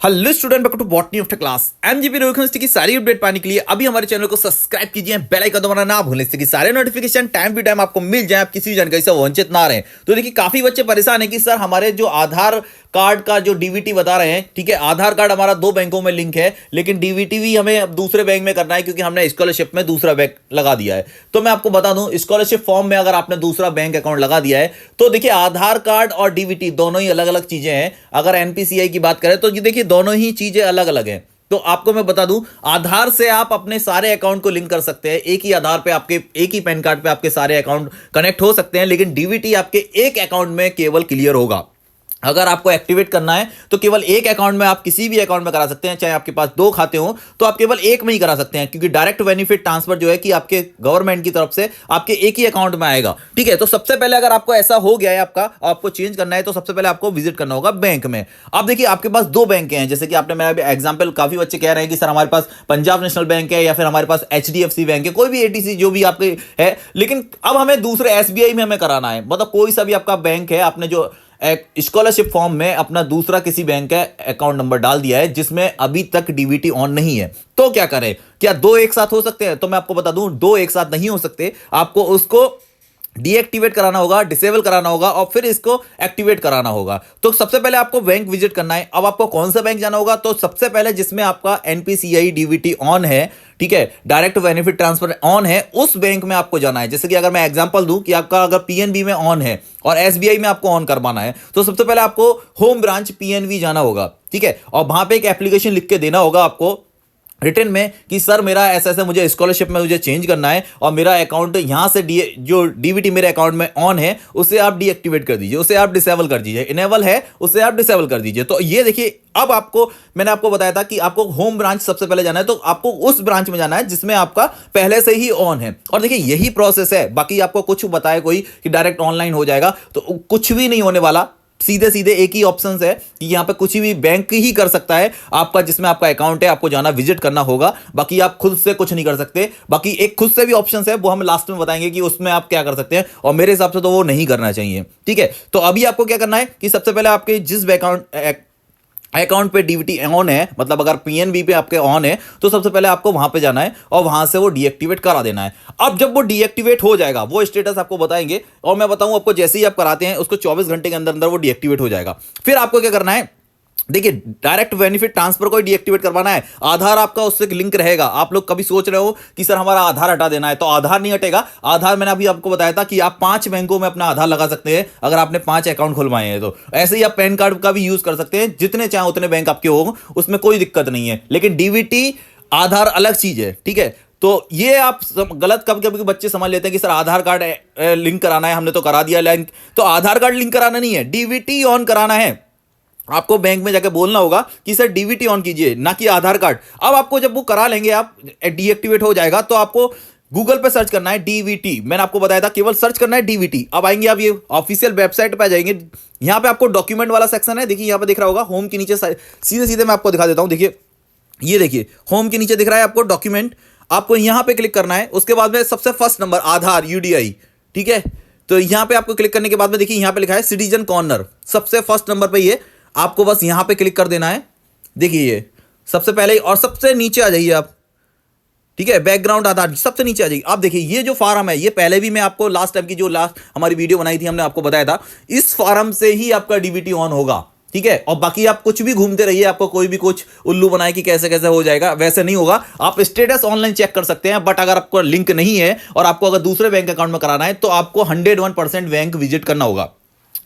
Hello student, welcome to botany of the class. MGP university की सारी update पाने के लिए अभी हमारे चैनल को सब्सक्राइब कीजिए, बेल आइकन दबाना ना भूलें, इससे कि सारे नोटिफिकेशन टाइम टू टाइम आपको मिल जाए, आप किसी भी जानकारी से वंचित ना रहें। तो देखिए, काफी बच्चे परेशान हैं कि सर हमारे जो आधार कार्ड का जो डीबीटी बता रहे हैं, ठीक है, आधार कार्ड हमारा 2 बैंकों में लिंक है, लेकिन डीबीटी भी हमें अब दूसरे बैंक में करना है क्योंकि हमने स्कॉलरशिप में दूसरा बैंक लगा दिया है। तो मैं आपको बता दूं, स्कॉलरशिप फॉर्म में अगर आपने दूसरा बैंक अकाउंट लगा दिया है तो देखिए, आधार कार्ड और डीबीटी दोनों ही अलग अलग चीजें हैं। अगर एनपीसीआई की बात करें तो ये देखिए, दोनों ही चीजें अलग अलग हैं। तो आपको मैं बता दूं, आधार से आप अपने सारे अकाउंट को लिंक कर सकते हैं, एक ही आधार पे आपके एक ही पैन कार्ड पे आपके सारे अकाउंट कनेक्ट हो सकते हैं, लेकिन डीबीटी आपके एक अकाउंट में केवल क्लियर होगा। अगर आपको एक्टिवेट करना है तो केवल एक अकाउंट में, आप किसी भी अकाउंट में करा सकते हैं, चाहे आपके पास 2 खाते हो तो आप केवल एक में ही करा सकते हैं, क्योंकि डायरेक्ट बेनिफिट ट्रांसफर जो है कि आपके गवर्नमेंट की तरफ से आपके एक ही अकाउंट में आएगा। ठीक है, तो सबसे पहले अगर आपको ऐसा हो गया है, आपको चेंज करना है, तो सबसे पहले आपको विजिट करना होगा बैंक में। अब देखिए, आपके पास 2 बैंक हैं, जैसे कि आपने मेरा एग्जाम्पल, काफी बच्चे कह रहे हैं कि सर हमारे पास पंजाब नेशनल बैंक है या फिर हमारे पास एचडीएफसी बैंक है, कोई भी एटीसी जो भी आपके है, लेकिन अब हमें दूसरे एसबीआई में हमें कराना है। मतलब कोई सा भी आपका बैंक है, आपने जो स्कॉलरशिप फॉर्म में अपना दूसरा किसी बैंक का अकाउंट नंबर डाल दिया है जिसमें अभी तक डीबीटी ऑन नहीं है, तो क्या करें? क्या 2 एक साथ हो सकते हैं? तो मैं आपको बता दूं, 2 एक साथ नहीं हो सकते। आपको उसको डीएक्टिवेट कराना होगा, डिसेबल कराना होगा और फिर इसको एक्टिवेट कराना होगा। तो सबसे पहले आपको बैंक विजिट करना है। अब आपको कौन सा बैंक जाना होगा? तो सबसे पहले जिसमें आपका एनपीसीआई डीबीटी ऑन है, ठीक है, डायरेक्ट बेनिफिट ट्रांसफर ऑन है, उस बैंक में आपको जाना है। जैसे कि अगर मैं एग्जांपल दूं कि आपका अगर पीएनबी में ऑन है और एसबीआई में आपको ऑन करवाना है, तो सबसे पहले आपको होम ब्रांच पीएनबी जाना होगा, ठीक है, और वहां पे एक एप्लीकेशन लिख के देना होगा आपको रिटर्न में कि सर मेरा ऐसा ऐसा मुझे स्कॉलरशिप में मुझे चेंज करना है और मेरा अकाउंट यहां से जो डीबीटी मेरे अकाउंट में ऑन है उसे आप डीएक्टिवेट कर दीजिए, उसे आप डिसेबल कर दीजिए, इनेबल है उसे आप डिसेबल कर दीजिए। तो ये देखिए, अब आपको, मैंने आपको बताया था कि आपको होम ब्रांच सबसे पहले जाना है, तो आपको उस ब्रांच में जाना है जिसमें आपका पहले से ही ऑन है। और देखिए, यही प्रोसेस है, बाकी आपको कुछ बताए कोई कि डायरेक्ट ऑनलाइन हो जाएगा, तो कुछ भी नहीं होने वाला। सीधे सीधे एक ही ऑप्शन है कि यहां पे कुछ भी बैंक ही कर सकता है आपका, जिसमें आपका अकाउंट है, आपको जाना विजिट करना होगा, बाकी आप खुद से कुछ नहीं कर सकते। बाकी एक खुद से भी ऑप्शन है, वो हम लास्ट में बताएंगे कि उसमें आप क्या कर सकते हैं, और मेरे हिसाब से तो वो नहीं करना चाहिए। ठीक है, तो अभी आपको क्या करना है कि सबसे पहले आपके जिस अकाउंट पे डीबीटी ऑन है, मतलब अगर पीएनबी पे आपके ऑन है, तो सबसे पहले आपको वहां पे जाना है और वहां से वो डीएक्टिवेट करा देना है। अब जब वो डीएक्टिवेट हो जाएगा, वो स्टेटस आपको बताएंगे, और मैं बताऊं आपको, जैसे ही आप कराते हैं उसको 24 घंटे के अंदर अंदर वो डीएक्टिवेट हो जाएगा। फिर आपको क्या करना है, देखिए, डायरेक्ट बेनिफिट ट्रांसफर को डीएक्टिवेट करवाना है। आधार आपका उससे लिंक रहेगा। आप लोग कभी सोच रहे हो कि सर हमारा आधार हटा देना है, तो आधार नहीं हटेगा। आधार मैंने अभी आपको बताया था कि आप 5 बैंकों में अपना आधार लगा सकते हैं अगर आपने 5 अकाउंट खुलवाए हैं। तो ऐसे ही आप पैन कार्ड का भी यूज कर सकते हैं, जितने चाहे उतने बैंक आपके हो, उसमें कोई दिक्कत नहीं है। लेकिन डीबीटी आधार अलग चीज है, ठीक है। तो ये आप गलत, कभी कभी बच्चे समझ लेते हैं कि सर आधार कार्ड लिंक कराना है, हमने तो करा दिया लिंक। तो आधार कार्ड लिंक कराना नहीं है, डीबीटी ऑन कराना है। आपको बैंक में जाकर बोलना होगा कि सर डीबीटी ऑन कीजिए, ना कि आधार कार्ड। अब आपको जब वो करा लेंगे, आप डीएक्टिवेट हो जाएगा, तो आपको गूगल पे सर्च करना है डीबीटी। मैंने आपको बताया था केवल सर्च करना है डीबीटी। अब आएंगे आप ये ऑफिशियल वेबसाइट पे आ जाएंगे, यहां पे आपको डॉक्यूमेंट वाला सेक्शन है, देखिए यहां पे दिख रहा होगा होम के नीचे, सीधे सीधे मैं आपको दिखा देता हूं। देखिए, ये देखिए होम के नीचे दिख रहा है आपको डॉक्यूमेंट, आपको यहां पे क्लिक करना है। उसके बाद में सबसे फर्स्ट नंबर आधार यूडीआई, ठीक है। तो यहां पे आपको क्लिक करने के बाद में देखिए, यहां पे लिखा है सिटीजन कॉर्नर, सबसे फर्स्ट नंबर पे ये आपको बस यहां पे क्लिक कर देना है। देखिए ये सबसे पहले, और सबसे नीचे आ जाइए आप, ठीक है, बैकग्राउंड आधार सबसे नीचे आ जाइए। आप देखिए, ये जो फार्म है, ये पहले भी मैं आपको लास्ट टाइम की जो लास्ट हमारी वीडियो बनाई थी, हमने आपको बताया था, इस फार्म से ही आपका डीबीटी ऑन होगा, ठीक है। और बाकी आप कुछ भी घूमते रहिए, आपको कोई भी कुछ उल्लू बनाए कि कैसे कैसे हो जाएगा, वैसे नहीं होगा। आप स्टेटस ऑनलाइन चेक कर सकते हैं, बट अगर आपको लिंक नहीं है और आपको अगर दूसरे बैंक अकाउंट में कराना है, तो आपको 101% बैंक विजिट करना होगा।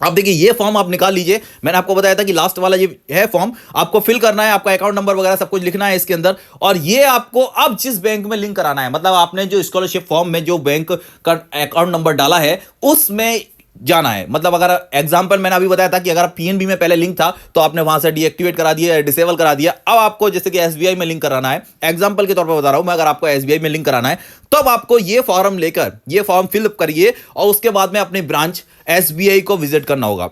अब देखिए, ये फॉर्म आप निकाल लीजिए, मैंने आपको बताया था कि लास्ट वाला ये है फॉर्म, आपको फिल करना है, आपका अकाउंट नंबर वगैरह सब कुछ लिखना है इसके अंदर, और ये आपको अब जिस बैंक में लिंक कराना है, मतलब आपने जो स्कॉलरशिप फॉर्म में जो बैंक का अकाउंट नंबर डाला है उसमें जाना है। मतलब अगर एग्जांपल मैंने अभी बताया था कि अगर पीएनबी में पहले लिंक था तो आपने वहां से डीएक्टिवेट करा दिया, डिसेबल करा दिया, अब आपको जैसे कि एसबीआई में लिंक कराना है, एग्जांपल के तौर पर बता रहा हूं मैं, अगर आपको एसबीआई में लिंक कराना है, तब आपको ये फॉर्म लेकर ये फॉर्म फिलअप करिए और उसके बाद में अपनी ब्रांच एसबीआई को विजिट करना होगा।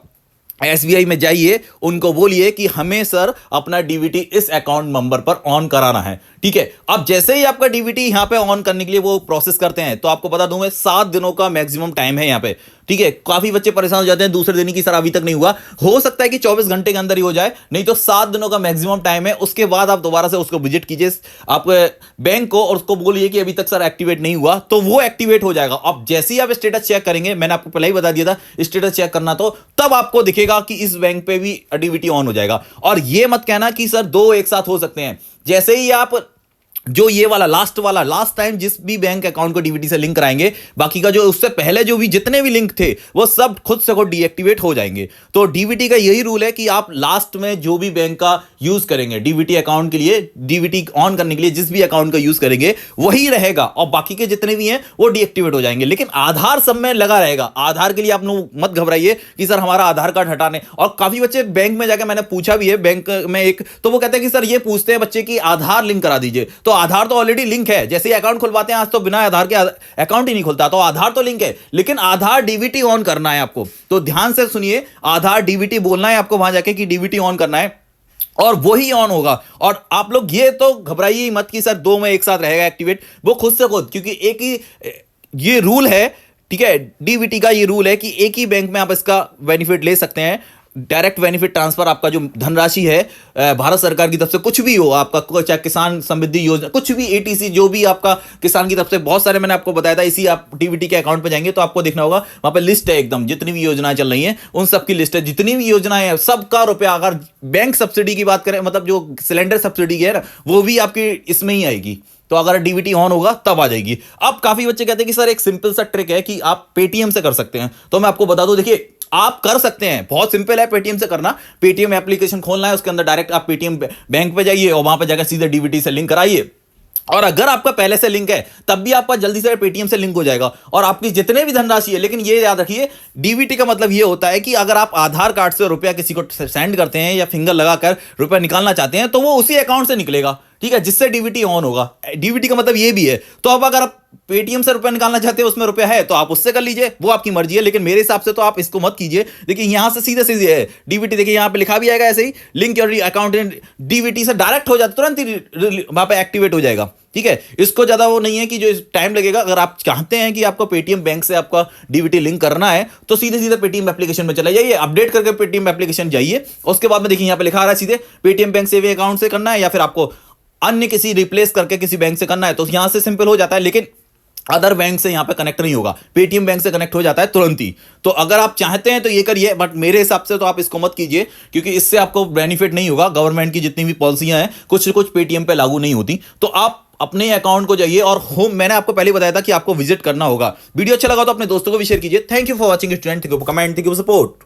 एसबीआई में जाइए, उनको बोलिए कि हमें सर अपना डीबीटी इस अकाउंट नंबर पर ऑन कराना है। ठीक है, अब जैसे ही आपका डीबीटी यहां पे ऑन करने के लिए वो प्रोसेस करते हैं, तो आपको बता दूं मैं 7 दिनों का मैक्सिमम टाइम है यहां पे। ठीक है, काफी बच्चे परेशान हो जाते हैं दूसरे दिन की सर अभी तक नहीं हुआ, हो सकता है कि 24 घंटे के अंदर ही हो जाए, नहीं तो 7 दिनों का मैक्सिमम टाइम है। उसके बाद आप दोबारा से उसको विजिट कीजिए आप बैंक को, और उसको बोलिए कि अभी तक सर एक्टिवेट नहीं हुआ, तो वो एक्टिवेट हो जाएगा। अब जैसे ही आप स्टेटस चेक करेंगे, मैंने आपको पहले ही बता दिया था स्टेटस चेक करना, तो तब आपको दिखेगा कि इस बैंक पे भी डीबीटी ऑन हो जाएगा। और ये मत कहना कि सर दो एक साथ हो सकते हैं। जैसे ही आप जो ये वाला लास्ट टाइम जिस भी बैंक अकाउंट को डीबीटी से लिंक कराएंगे, बाकी का जो उससे पहले जो भी जितने भी लिंक थे वो सब खुद से खुद डीएक्टिवेट हो जाएंगे। तो डीबीटी का यही रूल है कि आप लास्ट में जो भी बैंक का यूज करेंगे डीबीटी अकाउंट के लिए, डीबीटी ऑन करने के लिए जिस भी अकाउंट का यूज करेंगे वही रहेगा, और बाकी के जितने भी हैं वो डीएक्टिवेट हो जाएंगे। लेकिन आधार सब में लगा रहेगा। आधार के लिए आप लोग मत घबराइए कि सर हमारा आधार कार्ड हटाने, और काफी बच्चे बैंक में जाकर, मैंने पूछा भी है बैंक में एक, तो वो कहते हैं कि सर ये पूछते हैं बच्चे की आधार लिंक करा दीजिए, तो आधार तो ऑलरेडी लिंक है। जैसे ही अकाउंट खुलवाते हैं आज, तो बिना आधार के अकाउंट ही नहीं खुलता, तो आधार तो लिंक है, लेकिन आधार डीबीटी ऑन करना है आपको। तो ध्यान से सुनिए, आधार डीबीटी बोलना है आपको वहां जाके कि डीबीटी ऑन करना है, और वही ऑन होगा। और आप लोग ये तो घबराइए ही मत कि सर 2 में एक साथ रहेगा एक्टिवेट, वो खुद से खुद, क्योंकि एक ही ये रूल है। ठीक है, डीबीटी का ये रूल है कि एक ही बैंक में आप इसका बेनिफिट ले सकते हैं। डायरेक्ट बेनिफिट ट्रांसफर, आपका जो धनराशि है भारत सरकार की तरफ से, कुछ भी हो आपका, चाहे किसान समृद्धि योजना, कुछ भी एटीसी जो भी आपका किसान की तरफ से, बहुत सारे मैंने आपको बताया था। इसी आप डीबीटी के अकाउंट पे जाएंगे तो आपको देखना होगा, वहां पे लिस्ट है एकदम, जितनी भी योजनाएं चल रही हैं उन सब की लिस्ट है। जितनी भी योजनाएं हैं सबका रुपया, अगर बैंक सब्सिडी की बात करें, मतलब जो सिलेंडर सब्सिडी की है ना, वो भी आपकी इसमें ही आएगी। तो अगर डीबीटी ऑन होगा तब आ जाएगी। अब काफी बच्चे कहते हैं कि सर एक सिंपल सा ट्रिक है कि आप पेटीएम से कर सकते हैं, तो मैं आपको बता दूं, देखिए आप कर सकते हैं, बहुत सिंपल है पेटीएम से करना। पेटीएम एप्लीकेशन खोलना है, उसके अंदर डायरेक्ट आप पेटीएम बैंक पे जाइए और वहां पे जाकर सीधे डीबीटी से लिंक कराइए। और अगर आपका पहले से लिंक है तब भी आपका जल्दी से पेटीएम से लिंक हो जाएगा, और आपकी जितने भी धनराशि है। लेकिन ये याद रखिए, डीबीटी का मतलब ये होता है कि अगर आप आधार कार्ड से रुपया किसी को सेंड करते हैं या फिंगर लगाकर रुपया निकालना चाहते हैं, तो वो उसी अकाउंट से निकलेगा। ठीक है, जिससे डीबीटी ऑन होगा। डीबीटी का मतलब ये भी है। तो अब अगर आप पेटीएम से रुपया निकालना चाहते हैं, उसमें रुपया है, तो आप उससे कर लीजिए, वो आपकी मर्जी है। लेकिन मेरे हिसाब से तो आप इसको मत कीजिए। देखिए यहां से सीधे सीधे है डीबीटी, देखिए यहां पे लिखा भी आएगा ऐसे ही, लिंक योर अकाउंट डीबीटी से डायरेक्ट हो जाता, तुरंत ही वहां पे एक्टिवेट हो जाएगा। ठीक है, इसको ज्यादा वो नहीं है कि जो टाइम लगेगा। अगर आप चाहते हैं कि आपको पेटीएम बैंक से आपका डीबीटी लिंक करना है, तो सीधे सीधे पेटीएम एप्लीकेशन में चले जाइए, अपडेट करके पेटीएम एप्लीकेशन जाइए। उसके बाद में देखिए यहां पे लिखा आ रहा है सीधे पेटीएम बैंक सेविंग अकाउंट से करना है, या फिर आपको अन्य किसी रिप्लेस करके किसी बैंक से करना है, तो यहां से सिंपल हो जाता है। लेकिन अदर बैंक से यहां पे कनेक्ट नहीं होगा, पेटीएम बैंक से कनेक्ट हो जाता है तुरंत ही। तो अगर आप चाहते हैं तो ये करिए, बट मेरे हिसाब से तो आप इसको मत कीजिए, क्योंकि इससे आपको बेनिफिट नहीं होगा। गवर्नमेंट की जितनी भी पॉलिसियां हैं कुछ पेटीएम पे लागू नहीं होती। तो आप अपने अकाउंट को जाइए, और होम, मैंने आपको पहले बताया था कि आपको विजिट करना होगा। वीडियो अच्छा लगा तो अपने दोस्तों को भी शेयर कीजिए। Thank you for watching student, thank you for comment, thank you for support.